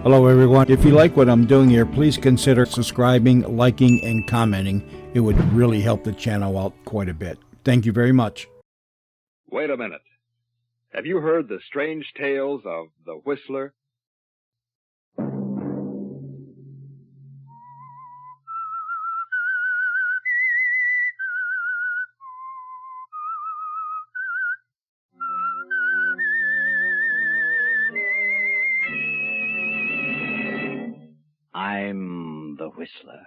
Hello, everyone. If you like what I'm doing here, please consider subscribing, liking, and commenting. It would really help the channel out quite a bit. Thank you very much. Wait a minute. Have you heard the strange tales of the Whistler? I'm the Whistler.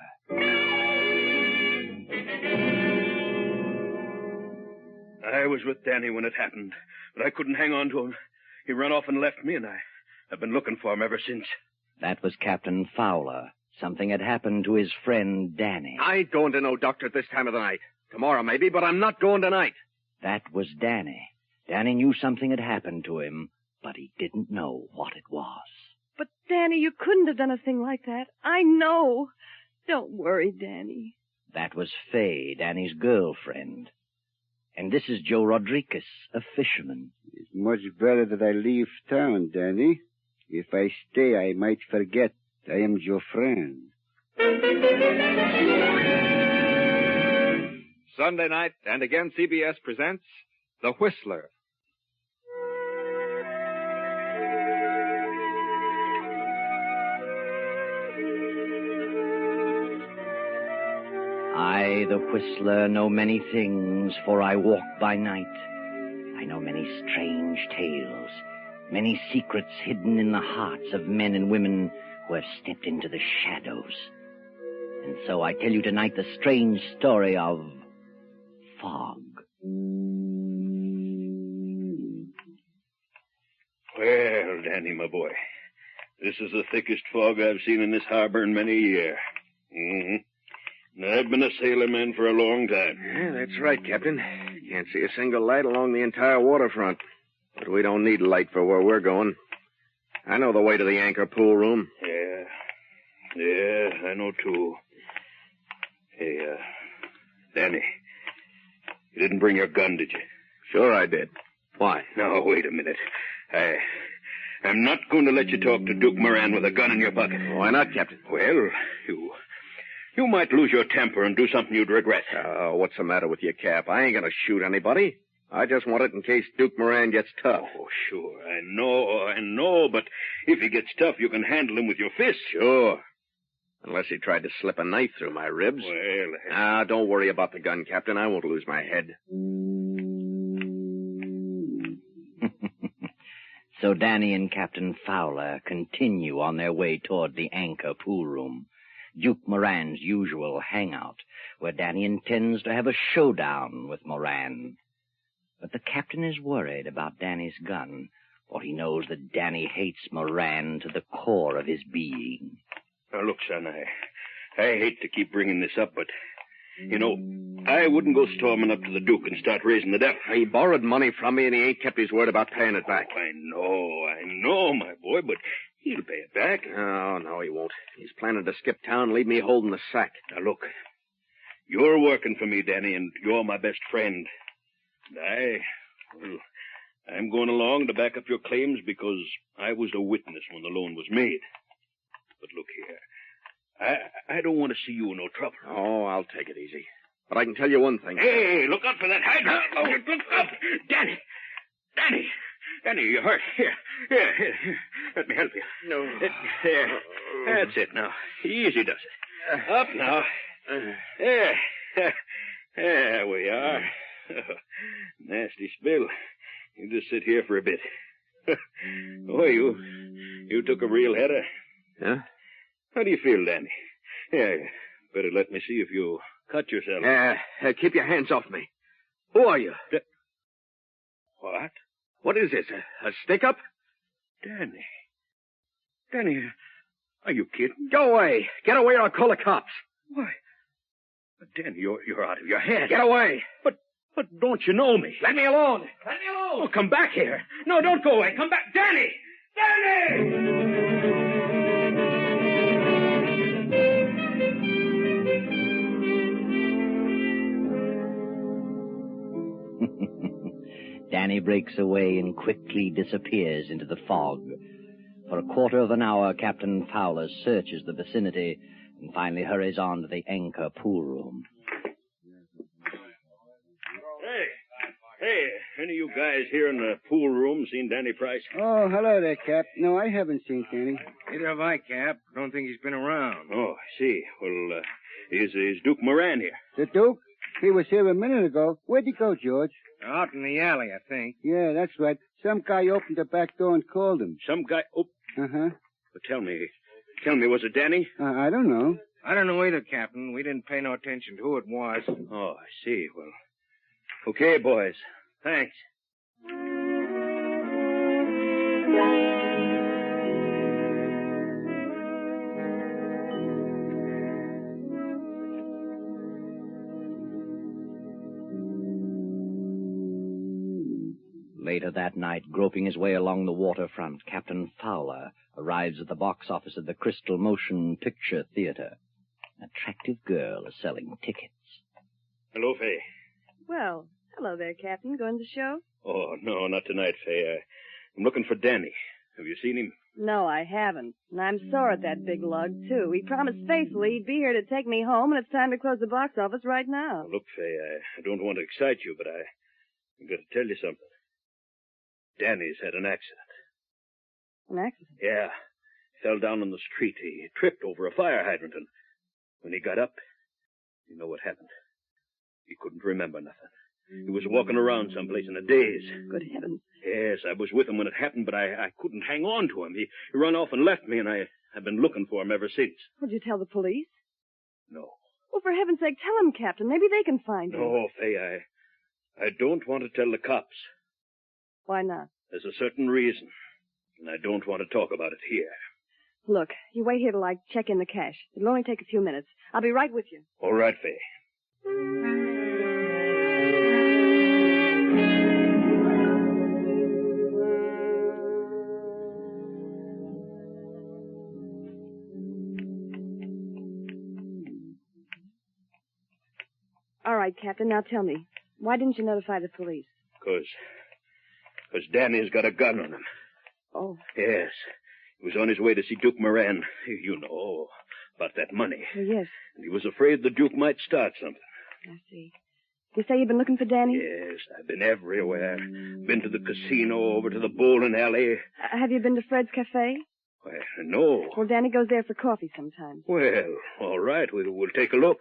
I was with Danny when it happened, but I couldn't hang on to him. He ran off and left me, and I've been looking for him ever since. That was Captain Fowler. Something had happened to his friend Danny. I ain't going to no doctor at this time of the night. Tomorrow, maybe, but I'm not going tonight. That was Danny. Danny knew something had happened to him, but he didn't know what it was. But, Danny, you couldn't have done a thing like that. I know. Don't worry, Danny. That was Faye, Danny's girlfriend. And this is Joe Rodriguez, a fisherman. It's much better that I leave town, Danny. If I stay, I might forget I am your friend. Sunday night, and again CBS presents The Whistler. I, the Whistler, know many things, for I walk by night. I know many strange tales, many secrets hidden in the hearts of men and women who have stepped into the shadows. And so I tell you tonight the strange story of fog. Well, Danny, my boy, this is the thickest fog I've seen in this harbor in many a year. Mm-hmm. And I've been a sailorman for a long time. Yeah, that's right, Captain. Can't see a single light along the entire waterfront. But we don't need light for where we're going. I know the way to the anchor pool room. Yeah, I know, too. Hey, Danny, you didn't bring your gun, did you? Sure I did. Why? Now, wait a minute. I'm not going to let you talk to Duke Moran with a gun in your pocket. Why not, Captain? Well, you might lose your temper and do something you'd regret. What's the matter with you, Cap? I ain't gonna shoot anybody. I just want it in case Duke Moran gets tough. Oh, sure. I know, but if he gets tough, you can handle him with your fists. Sure. Unless he tried to slip a knife through my ribs. Well... don't worry about the gun, Captain. I won't lose my head. So Danny and Captain Fowler continue on their way toward the anchor pool room, Duke Moran's usual hangout, where Danny intends to have a showdown with Moran. But the captain is worried about Danny's gun, for he knows that Danny hates Moran to the core of his being. Now, look, son, I hate to keep bringing this up, but, I wouldn't go storming up to the Duke and start raising the devil. He borrowed money from me, and he ain't kept his word about paying it back. Oh, I know, my boy, but he'll pay it back. Oh, no, he won't. He's planning to skip town and leave me holding the sack. Now, look, you're working for me, Danny, and you're my best friend. And I'm going along to back up your claims because I was a witness when the loan was made. But look here, I don't want to see you in no trouble. Oh, I'll take it easy. But I can tell you one thing. Hey, look out for that hydrant. Look up. Danny, you're hurt. Here. Let me help you. No. There. That's it now. Easy does it. Up now. There we are. Nasty spill. You just sit here for a bit. Oh, you took a real header. Huh? How do you feel, Danny? Yeah, better let me see if you cut yourself. Keep your hands off me. Who are you? What? What is this, a stick-up? Danny, are you kidding? Go away. Get away or I'll call the cops. Why? But Danny, you're out of your head. Get away. But don't you know me? Let me alone. Oh, come back here. No, don't go away. Come back. Danny! Danny breaks away and quickly disappears into the fog. For a quarter of an hour, Captain Fowler searches the vicinity and finally hurries on to the Anchor pool room. Hey, any of you guys here in the pool room seen Danny Price? Oh, hello there, Cap. No, I haven't seen Danny. Neither have I, Cap. Don't think he's been around. Oh, I see. Well, is Duke Moran here? The Duke? He was here a minute ago. Where'd he go, George? Out in the alley, I think. Yeah, that's right. Some guy opened the back door and called him. Some guy... Oh, Uh-huh. but tell me, was it Danny? I don't know. I don't know either, Captain. We didn't pay no attention to who it was. Oh, I see. Well, okay, boys. Thanks. Later that night, groping his way along the waterfront, Captain Fowler arrives at the box office of the Crystal Motion Picture Theater. An attractive girl is selling tickets. Hello, Fay. Well, hello there, Captain. Going to the show? Oh, no, not tonight, Fay. I'm looking for Danny. Have you seen him? No, I haven't. And I'm sore at that big lug, too. He promised faithfully he'd be here to take me home, and it's time to close the box office right now. Well, look, Fay, I don't want to excite you, but I've got to tell you something. Danny's had an accident. An accident? Yeah. Fell down on the street. He tripped over a fire hydrant, and when he got up, you know what happened? He couldn't remember nothing. He was walking around someplace in a daze. Good heavens. Yes, I was with him when it happened, but I couldn't hang on to him. He run off and left me, and I've been looking for him ever since. Would you tell the police? No. Well, for heaven's sake, tell them, Captain. Maybe they can find him. No, Fay, I don't want to tell the cops. Why not? There's a certain reason, and I don't want to talk about it here. Look, you wait here till I check in the cash. It'll only take a few minutes. I'll be right with you. All right, Fay. All right, Captain, now tell me. Why didn't you notify the police? Because Danny's got a gun on him. Oh. Yes. He was on his way to see Duke Moran. You know, about that money. Oh, yes. And he was afraid the Duke might start something. I see. You say you've been looking for Danny? Yes, I've been everywhere. Been to the casino, over to the bowling alley. Have you been to Fred's Cafe? Well, no. Well, Danny goes there for coffee sometimes. Well, all right. We'll take a look.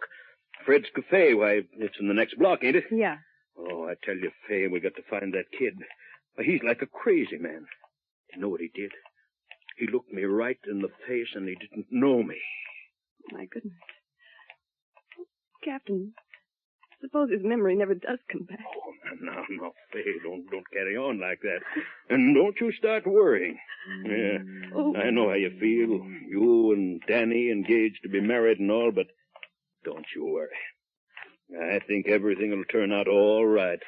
Fred's Cafe, why, it's in the next block, ain't it? Yeah. Oh, I tell you, Fay, we got to find that kid. He's like a crazy man. You know what he did? He looked me right in the face and he didn't know me. My goodness. Captain, suppose his memory never does come back. Oh, now, Fay, don't carry on like that. And don't you start worrying. Yeah, I know how you feel. You and Danny engaged to be married and all, but don't you worry. I think everything will turn out all right.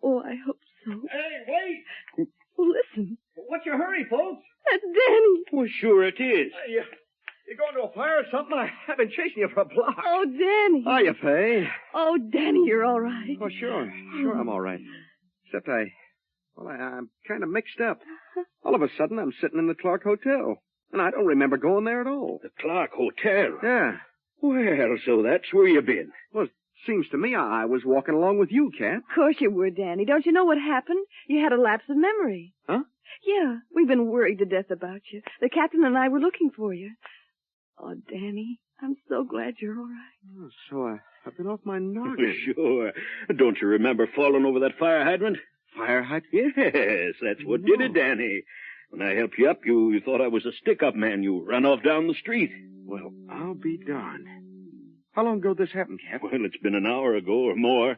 Oh, I hope so. Hey, wait! Oh, listen. What's your hurry, folks? That's Danny. Well, sure it is. You going to a fire or something? I've been chasing you for a block. Oh, Danny. Hiya, Fay. Oh, Danny, you're all right. Oh, sure. Sure, I'm all right. Except I'm kind of mixed up. All of a sudden, I'm sitting in the Clark Hotel. And I don't remember going there at all. The Clark Hotel? Yeah. Well, so that's where you've been. Well, it seems to me I was walking along with you, Cap. Of course you were, Danny. Don't you know what happened? You had a lapse of memory. Huh? Yeah, we've been worried to death about you. The captain and I were looking for you. Oh, Danny, I'm so glad you're all right. Oh, so I've been off my noggin. Sure. Don't you remember falling over that fire hydrant? Fire hydrant? Yes, that's what did it, Danny. When I helped you up, you thought I was a stick-up man. You ran off down the street. Well, I'll be darned. How long ago this happened, Cap? Well, it's been an hour ago or more.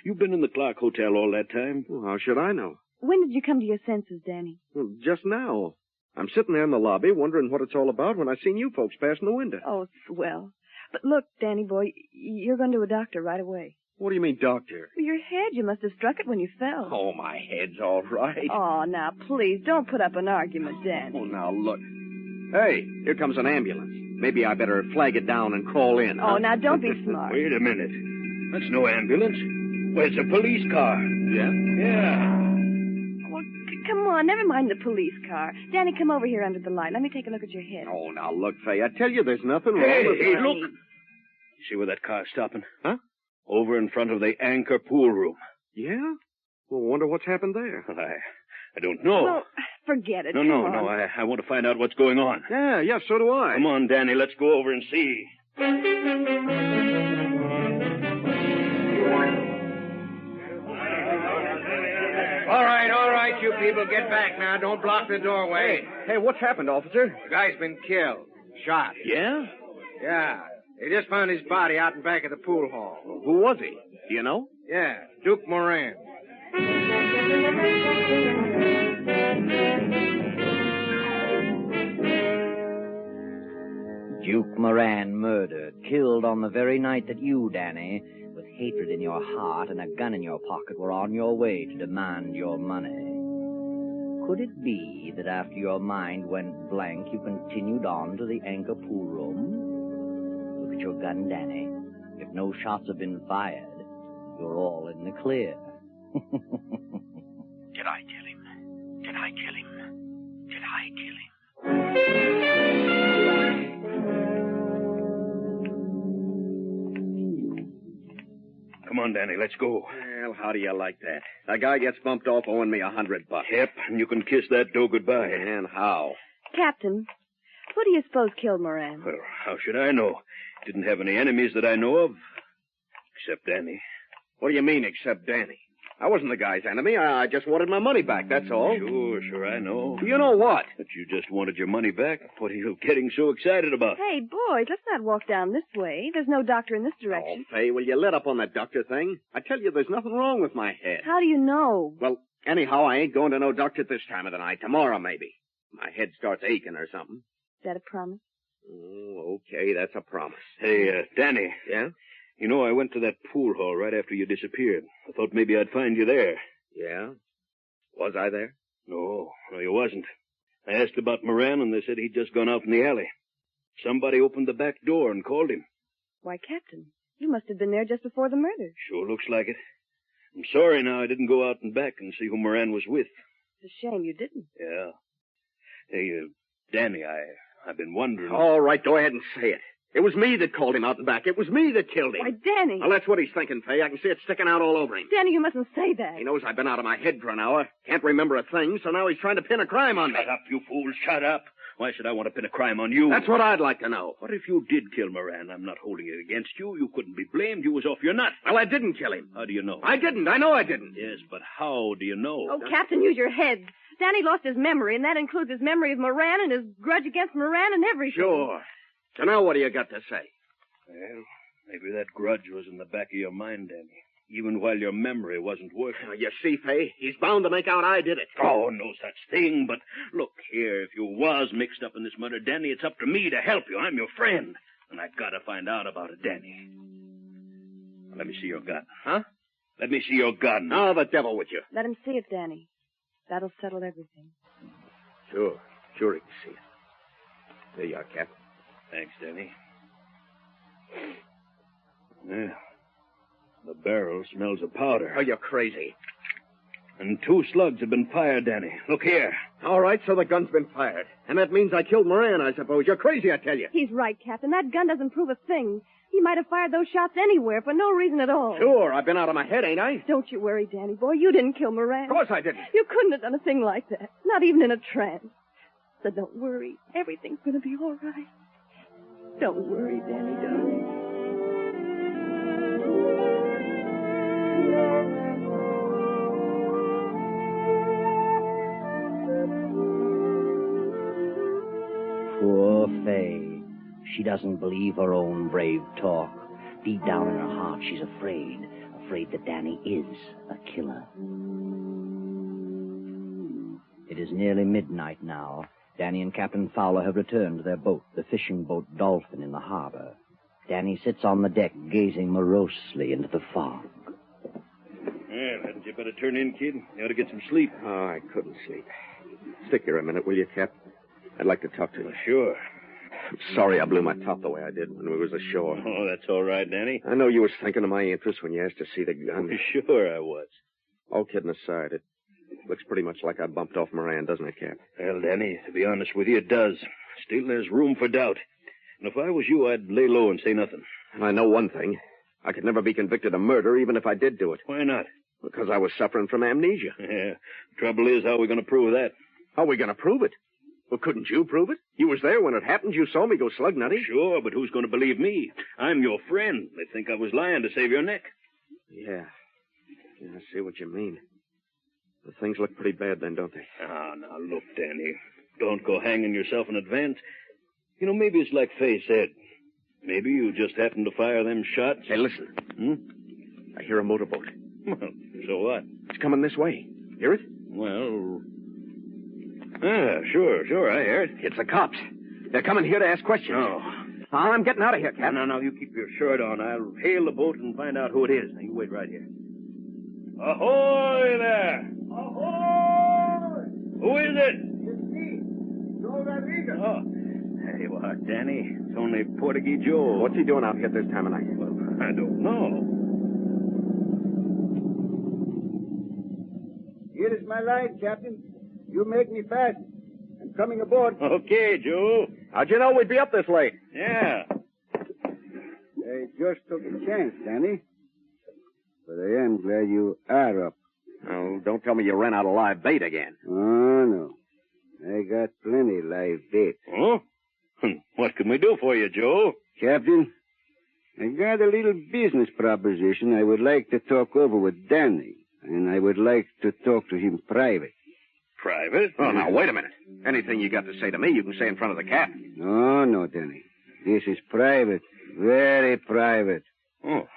You've been in the Clark Hotel all that time. Well, how should I know? When did you come to your senses, Danny? Well, just now. I'm sitting there in the lobby wondering what it's all about when I seen you folks passing the window. Oh, swell. But look, Danny boy, you're going to a doctor right away. What do you mean, doctor? Your head, you must have struck it when you fell. Oh, my head's all right. Oh, now, please, don't put up an argument, Danny. Oh, now, look. Hey, here comes an ambulance. Maybe I better flag it down and crawl in. Oh, now, don't be smart. Wait a minute. That's no ambulance. Well, it's a police car. Yeah? Yeah. Well, come on, never mind the police car. Danny, come over here under the light. Let me take a look at your head. Oh, now look, Fay, I tell you there's nothing wrong Hey, with hey, that. look. You see where that car's stopping? Huh? Over in front of the Anchor pool room. Yeah? Well, wonder what's happened there. I don't know. Well, forget it. No, Come no, on. no. I want to find out what's going on. Yeah, so do I. Come on, Danny. Let's go over and see. All right, you people, get back now. Don't block the doorway. Hey, what's happened, officer? The guy's been killed. Shot. Yeah? Yeah. They just found his body out in back of the pool hall. Who was he? Do you know? Yeah, Duke Moran. Duke Moran murdered, killed on the very night that you, Danny, with hatred in your heart and a gun in your pocket, were on your way to demand your money. Could it be that after your mind went blank, you continued on to the Anchor pool room? Look at your gun, Danny. If no shots have been fired, you're all in the clear. Did I kill him? Did I kill him? Did I kill him? Come on, Danny. Let's go. Well, how do you like that? A guy gets bumped off owing me $100. Yep, and you can kiss that dough goodbye. And how? Captain, who do you suppose killed Moran? Well, how should I know? Didn't have any enemies that I know of. Except Danny. What do you mean, except Danny? I wasn't the guy's enemy. I just wanted my money back, that's all. Sure, I know. You know what? That you just wanted your money back. What are you getting so excited about? Hey, boys, let's not walk down this way. There's no doctor in this direction. Oh, Fay, will you let up on that doctor thing? I tell you, there's nothing wrong with my head. How do you know? Well, anyhow, I ain't going to no doctor at this time of the night. Tomorrow, maybe. My head starts aching or something. Is that a promise? Oh, okay, that's a promise. Hey, Danny. Yeah? You know, I went to that pool hall right after you disappeared. I thought maybe I'd find you there. Yeah? Was I there? No, you wasn't. I asked about Moran, and they said he'd just gone out in the alley. Somebody opened the back door and called him. Why, Captain, you must have been there just before the murder. Sure looks like it. I'm sorry now I didn't go out and back and see who Moran was with. It's a shame you didn't. Yeah. Hey, Danny, I've been wondering... All right, go ahead and say it. It was me that called him out and back. It was me that killed him. Why, Danny. Well, that's what he's thinking, Fay. I can see it sticking out all over him. Danny, you mustn't say that. He knows I've been out of my head for an hour. Can't remember a thing, so now he's trying to pin a crime on me. Shut up, you fool. Shut up. Why should I want to pin a crime on you? That's what I'd like to know. What if you did kill Moran? I'm not holding it against you. You couldn't be blamed. You was off your nut. Well, I didn't kill him. How do you know? I didn't. I know I didn't. Yes, but how do you know? Oh, Captain, use your head. Danny lost his memory, and that includes his memory of Moran and his grudge against Moran and everything. Sure. So now what do you got to say? Well, maybe that grudge was in the back of your mind, Danny. Even while your memory wasn't working. You see, Fay, he's bound to make out I did it. Oh, no such thing. But look here, if you was mixed up in this murder, Danny, it's up to me to help you. I'm your friend. And I gotta find out about it, Danny. Let me see your gun. Huh? Let me see your gun. Oh, the devil with you. Let him see it, Danny. That'll settle everything. Sure he can see it. There you are, Cap. Thanks, Danny. Yeah. The barrel smells of powder. Oh, you're crazy. And 2 slugs have been fired, Danny. Look here. All right, so the gun's been fired. And that means I killed Moran, I suppose. You're crazy, I tell you. He's right, Captain. That gun doesn't prove a thing. He might have fired those shots anywhere for no reason at all. Sure, I've been out of my head, ain't I? Don't you worry, Danny boy. You didn't kill Moran. Of course I didn't. You couldn't have done a thing like that. Not even in a trance. So don't worry. Everything's going to be all right. Don't worry, Danny, darling. Poor Fay. She doesn't believe her own brave talk. Deep down in her heart, she's afraid that Danny is a killer. It is nearly midnight now. Danny and Captain Fowler have returned to their boat, the fishing boat Dolphin, in the harbor. Danny sits on the deck, gazing morosely into the fog. Well, hadn't you better turn in, kid? You ought to get some sleep. Oh, I couldn't sleep. Stick here a minute, will you, Cap? I'd like to talk to you. Sure. I'm sorry I blew my top the way I did when we was ashore. Oh, that's all right, Danny. I know you was thinking of my interest when you asked to see the gun. Sure I was. All kidding aside, Looks pretty much like I bumped off Moran, doesn't it, Cap? Well, Danny, to be honest with you, it does. Still, there's room for doubt. And if I was you, I'd lay low and say nothing. And I know one thing. I could never be convicted of murder, even if I did do it. Why not? Because I was suffering from amnesia. Yeah. Trouble is, how are we going to prove that? How are we going to prove it? Well, couldn't you prove it? You was there when it happened. You saw me go slug nutty. Sure, but who's going to believe me? I'm your friend. They think I was lying to save your neck. Yeah, I see what you mean. The things look pretty bad then, don't they? Ah, now look, Danny. Don't go hanging yourself in advance. You know, maybe it's like Fay said. Maybe you just happened to fire them shots. Hey, listen. I hear a motorboat. Well, so what? It's coming this way. Hear it? Well... sure, I hear it. It's the cops. They're coming here to ask questions. Oh. I'm getting out of here, Cap. No, you keep your shirt on. I'll hail the boat and find out who it is. Now, you wait right here. Ahoy there! Ahoy! Who is it? It's me, Joe Rodriguez. Oh. Hey, what, Danny? It's only Portuguese Joe. What's he doing out here this time of night? Well, I don't know. Here is my line, Captain. You make me fast. I'm coming aboard. Okay, Joe. How'd you know we'd be up this late? Yeah. I just took a chance, Danny. But I am glad you are up. Oh, don't tell me you ran out of live bait again. Oh, no. I got plenty live bait. Oh? What can we do for you, Joe? Captain, I got a little business proposition I would like to talk over with Danny. And I would like to talk to him private. Private? Oh, now, wait a minute. Anything you got to say to me, you can say in front of the captain. No, Danny. This is private. Very private. Oh,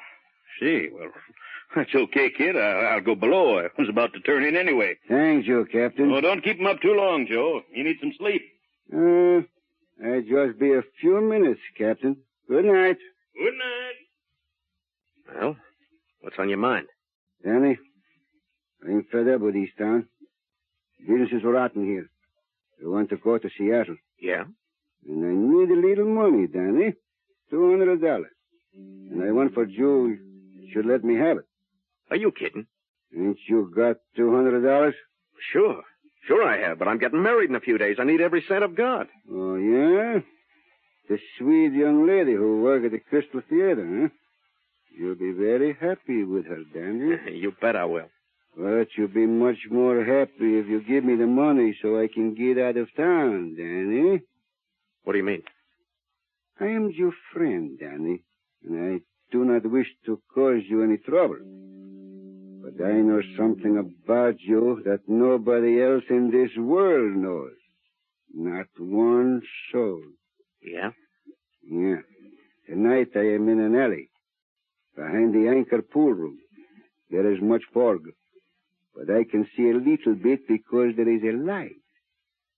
see. Well, that's okay, kid. I'll go below. I was about to turn in anyway. Thank you, Captain. Oh, don't keep him up too long, Joe. You need some sleep. I just be a few minutes, Captain. Good night. Good night. Well, what's on your mind? Danny, I'm fed up with East Town. Business is rotten here. I want to go to Seattle. Yeah? And I need a little money, Danny. $200. And I want for Joe should let me have it. Are you kidding? Ain't you got $200? Sure. Sure I have, but I'm getting married in a few days. I need every cent I've got. Oh, yeah? The sweet young lady who works at the Crystal Theater, huh? You'll be very happy with her, Danny. You bet I will. But you'll be much more happy if you give me the money so I can get out of town, Danny. What do you mean? I am your friend, Danny, and I do not wish to cause you any trouble. But I know something about you that nobody else in this world knows. Not one soul. Yeah? Yeah. Tonight I am in an alley, behind the anchor pool room. There is much fog, but I can see a little bit because there is a light.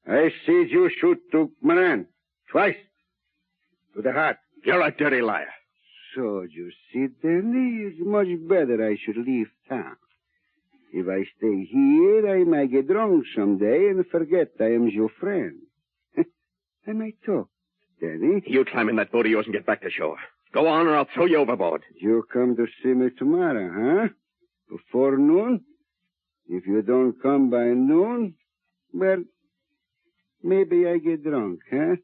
I see you shoot to Moran. Twice. To the heart. You're a dirty liar. So you see, Danny, it's much better I should leave town. If I stay here, I might get drunk someday and forget I am your friend. I might talk, Danny. You climb in that boat of yours and get back to shore. Go on or I'll throw you overboard. You come to see me tomorrow, huh? Before noon? If you don't come by noon, well, maybe I get drunk, huh?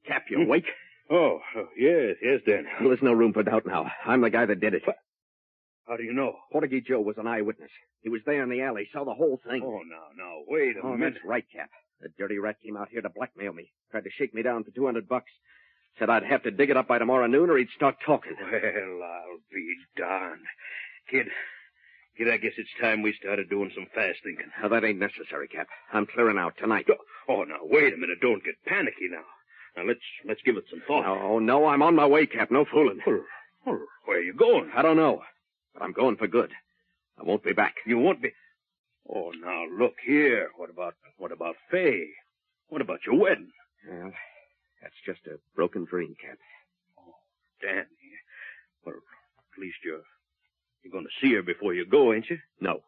Cap, you awake? Oh, yes, Dan. Well, there's no room for doubt now. I'm the guy that did it. How do you know? Portuguese Joe was an eyewitness. He was there in the alley, saw the whole thing. Oh, now, wait a minute. That's right, Cap. The dirty rat came out here to blackmail me. Tried to shake me down for $200. Said I'd have to dig it up by tomorrow noon or he'd start talking. Well, I'll be darned. Kid, I guess it's time we started doing some fast thinking. Now, that ain't necessary, Cap. I'm clearing out tonight. Oh, now, wait a minute. Don't get panicky now. Now, let's give it some thought. Oh, no, I'm on my way, Cap. No fooling. Well, where are you going? I don't know. But I'm going for good. I won't be back. You won't be... Oh, now, look here. What about Fay? What about your wedding? Well, that's just a broken dream, Cap. Oh, Danny. Well, at least you're going to see her before you go, ain't you? No.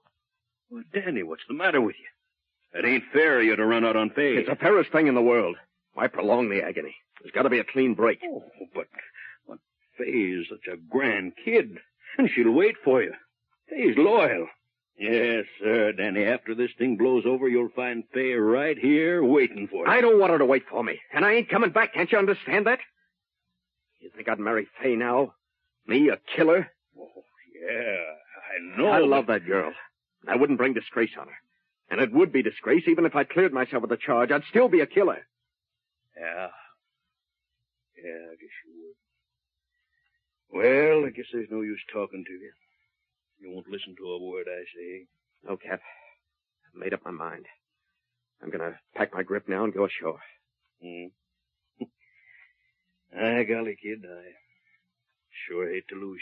Well, Danny, what's the matter with you? It ain't fair of you to run out on Faye. It's the fairest thing in the world. Why prolong the agony? There's got to be a clean break. Oh, but Faye's such a grand kid, and she'll wait for you. Faye's loyal. Yes, sir, Danny. After this thing blows over, you'll find Faye right here waiting for you. I don't want her to wait for me, and I ain't coming back. Can't you understand that? You think I'd marry Faye now? Me, a killer? Oh, yeah, I know. I love that girl. I wouldn't bring disgrace on her. And it would be disgrace even if I cleared myself of the charge. I'd still be a killer. Yeah. Yeah, I guess you would. Well, I guess there's no use talking to you. You won't listen to a word I say. No, Cap. I've made up my mind. I'm going to pack my grip now and go ashore. Golly, kid, I sure hate to lose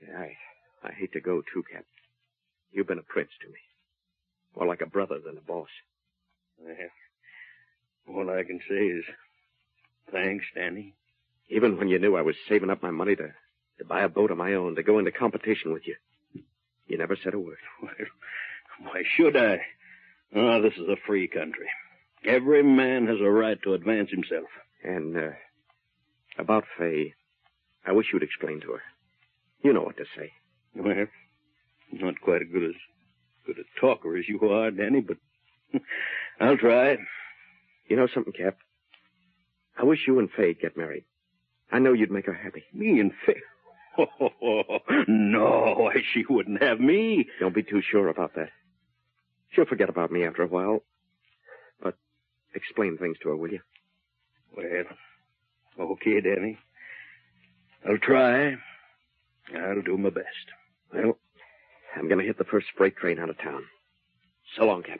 you. Yeah, I hate to go, too, Cap. You've been a prince to me. More like a brother than a boss. Well, all I can say is thanks, Danny. Even when you knew I was saving up my money to buy a boat of my own, to go into competition with you, you never said a word. Well, why should I? Oh, this is a free country. Every man has a right to advance himself. And, about Faye, I wish you'd explain to her. You know what to say. Well, not quite as good a talker as you are, Danny, but I'll try. You know something, Cap? I wish you and Faye get married. I know you'd make her happy. Me and Faye? Oh, no, why, she wouldn't have me. Don't be too sure about that. She'll forget about me after a while. But explain things to her, will you? Well, okay, Danny. I'll try. I'll do my best. Well, I'm going to hit the first freight train out of town. So long, Cap.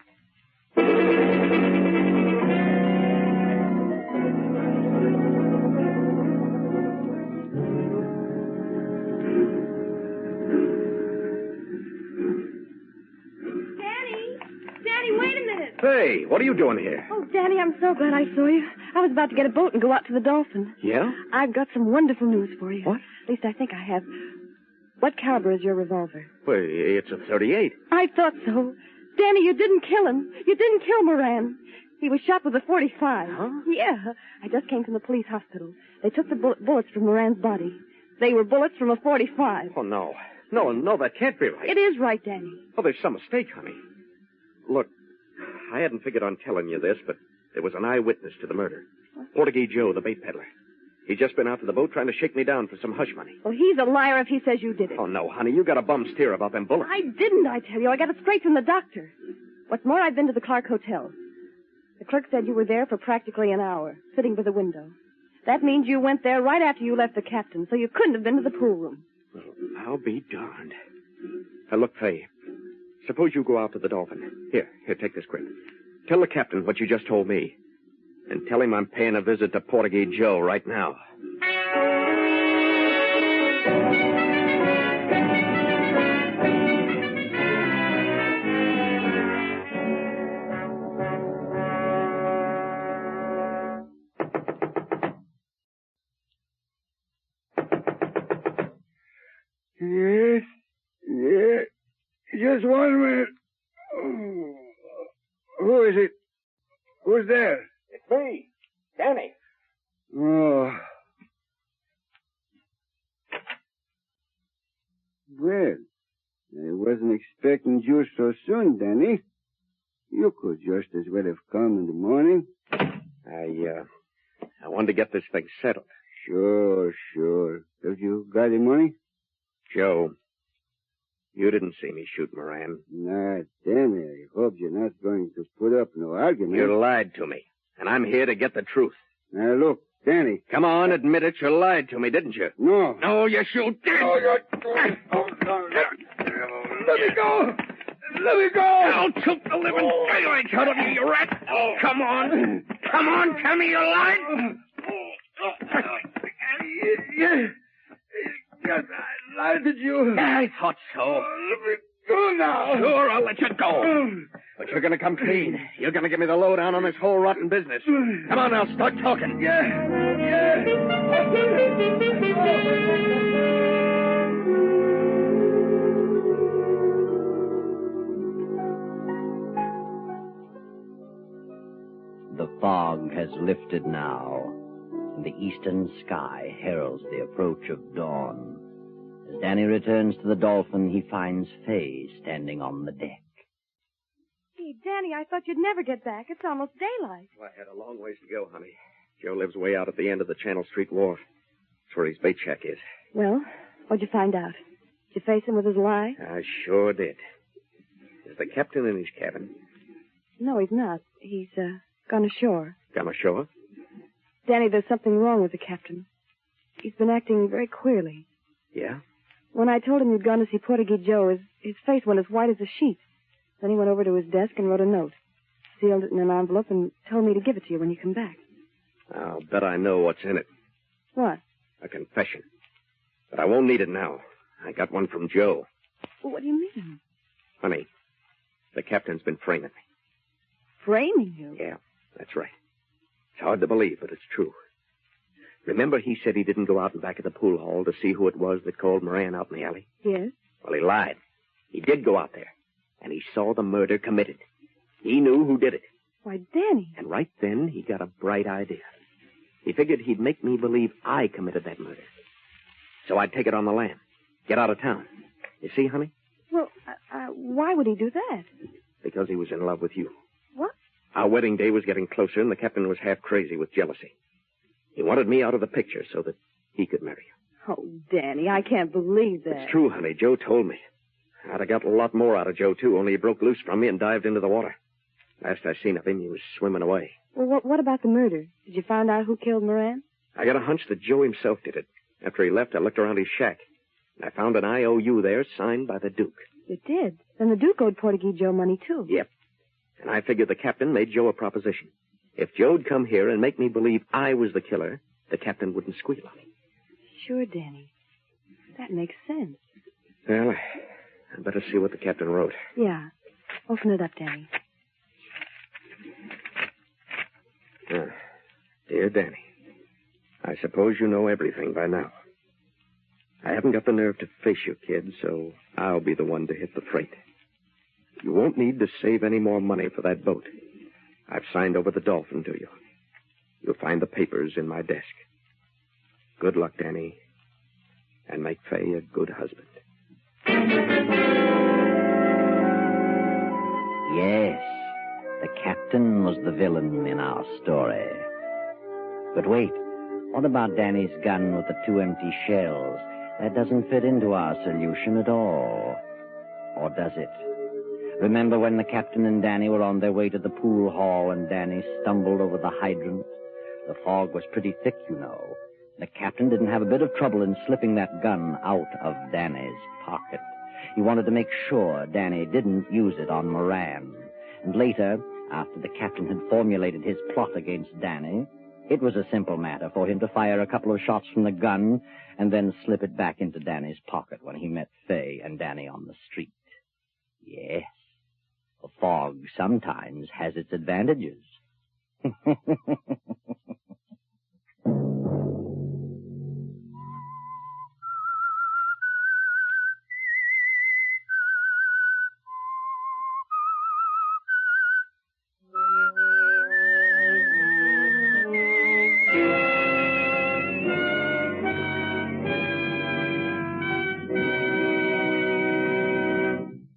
Danny, wait a minute. Hey, what are you doing here? Oh, Danny, I'm so glad I saw you. I was about to get a boat and go out to the Dolphin. Yeah? I've got some wonderful news for you. What? At least I think I have. What caliber is your revolver? Well, it's a .38. I thought so. Danny, you didn't kill him. You didn't kill Moran. He was shot with a .45. Huh? Yeah. I just came from the police hospital. They took the bullets from Moran's body. They were bullets from a .45. Oh, no. No, that can't be right. It is right, Danny. Oh, there's some mistake, honey. Look, I hadn't figured on telling you this, but there was an eyewitness to the murder. Portuguese Joe, the bait peddler. He'd just been out to the boat trying to shake me down for some hush money. Well, he's a liar if he says you did it. Oh, no, honey, you got a bum steer about them bullets. I didn't, I tell you. I got it straight from the doctor. What's more, I've been to the Clark Hotel. The clerk said you were there for practically an hour, sitting by the window. That means you went there right after you left the captain, so you couldn't have been to the pool room. Well, I'll be darned. Now, look, Faye, suppose you go out to the Dolphin. Here, take this grip. Tell the captain what you just told me. And tell him I'm paying a visit to Portuguese Joe right now. Yes. Just 1 minute. Oh. Who is it? Who's there? It's me, Danny. Oh. Well, I wasn't expecting you so soon, Danny. You could just as well have come in the morning. I wanted to get this thing settled. Sure. Have you got any money? Joe, you didn't see me shoot Moran. Nah, Danny, I hope you're not going to put up no argument. You lied to me, and I'm here to get the truth. Now, look, Danny. Come on, admit it. You lied to me, didn't you? No. No, you shoot did. Oh, let me go. Let me go. I'll choke the living daylights out of you, you rat. Oh, come on. Tell me you lied. Yes, I lied to you. I thought so. Let me go now. Sure, I'll let you go. But you're going to come clean. You're going to give me the lowdown on this whole rotten business. Come on now, start talking. Yeah. fog has lifted now, and the eastern sky heralds the approach of dawn. As Danny returns to the Dolphin, he finds Fay standing on the deck. Hey, Danny, I thought you'd never get back. It's almost daylight. Well, I had a long ways to go, honey. Joe lives way out at the end of the Channel Street Wharf. That's where his bait shack is. Well, what'd you find out? Did you face him with his lie? I sure did. Is the captain in his cabin? No, he's not. He's, gone ashore. Gone ashore? Danny, there's something wrong with the captain. He's been acting very queerly. Yeah? When I told him you'd gone to see Portuguese Joe, his face went as white as a sheet. Then he went over to his desk and wrote a note. Sealed it in an envelope and told me to give it to you when you come back. I'll bet I know what's in it. What? A confession. But I won't need it now. I got one from Joe. Well, what do you mean? Honey, the captain's been framing me. Framing you? Yeah, that's right. It's hard to believe, but it's true. Remember he said he didn't go out in back of the pool hall to see who it was that called Moran out in the alley? Yes. Well, he lied. He did go out there, and he saw the murder committed. He knew who did it. Why, Danny. And right then, he got a bright idea. He figured he'd make me believe I committed that murder. So I'd take it on the lam. Get out of town. You see, honey? Well, why would he do that? Because he was in love with you. What? Our wedding day was getting closer, and the captain was half crazy with jealousy. He wanted me out of the picture so that he could marry you. Oh, Danny, I can't believe that. It's true, honey. Joe told me. I'd have got a lot more out of Joe, too, only he broke loose from me and dived into the water. Last I seen of him, he was swimming away. Well, what about the murder? Did you find out who killed Moran? I got a hunch that Joe himself did it. After he left, I looked around his shack. And I found an IOU there signed by the Duke. You did? Then the Duke owed Portuguese Joe money, too. Yep. And I figured the captain made Joe a proposition. If Joe'd come here and make me believe I was the killer, the captain wouldn't squeal on me. Sure, Danny. That makes sense. Well, I better see what the captain wrote. Yeah. Open it up, Danny. Dear Danny, I suppose you know everything by now. I haven't got the nerve to face you, kid, so I'll be the one to hit the freight. You won't need to save any more money for that boat. I've signed over the Dolphin to you. You'll find the papers in my desk. Good luck, Danny, and make Fay a good husband. Yes, the captain was the villain in our story. But wait, what about Danny's gun with the 2 empty shells? That doesn't fit into our solution at all. Or does it? Remember when the captain and Danny were on their way to the pool hall and Danny stumbled over the hydrant? The fog was pretty thick, you know. The captain didn't have a bit of trouble in slipping that gun out of Danny's pocket. He wanted to make sure Danny didn't use it on Moran. And later, after the captain had formulated his plot against Danny, it was a simple matter for him to fire a couple of shots from the gun and then slip it back into Danny's pocket when he met Fay and Danny on the street. Yes, the fog sometimes has its advantages.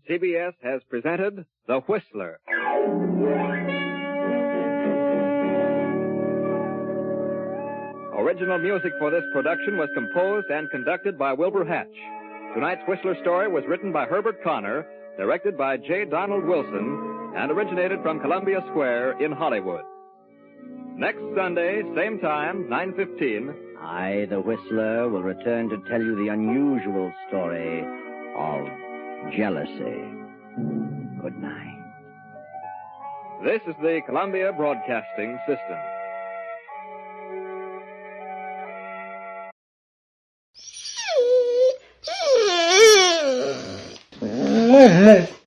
CBS has presented The Whistler. Original music for this production was composed and conducted by Wilbur Hatch. Tonight's Whistler story was written by Herbert Connor, directed by J. Donald Wilson, and originated from Columbia Square in Hollywood. Next Sunday, same time, 9:15. I, the Whistler, will return to tell you the unusual story of jealousy. Good night. This is the Columbia Broadcasting System.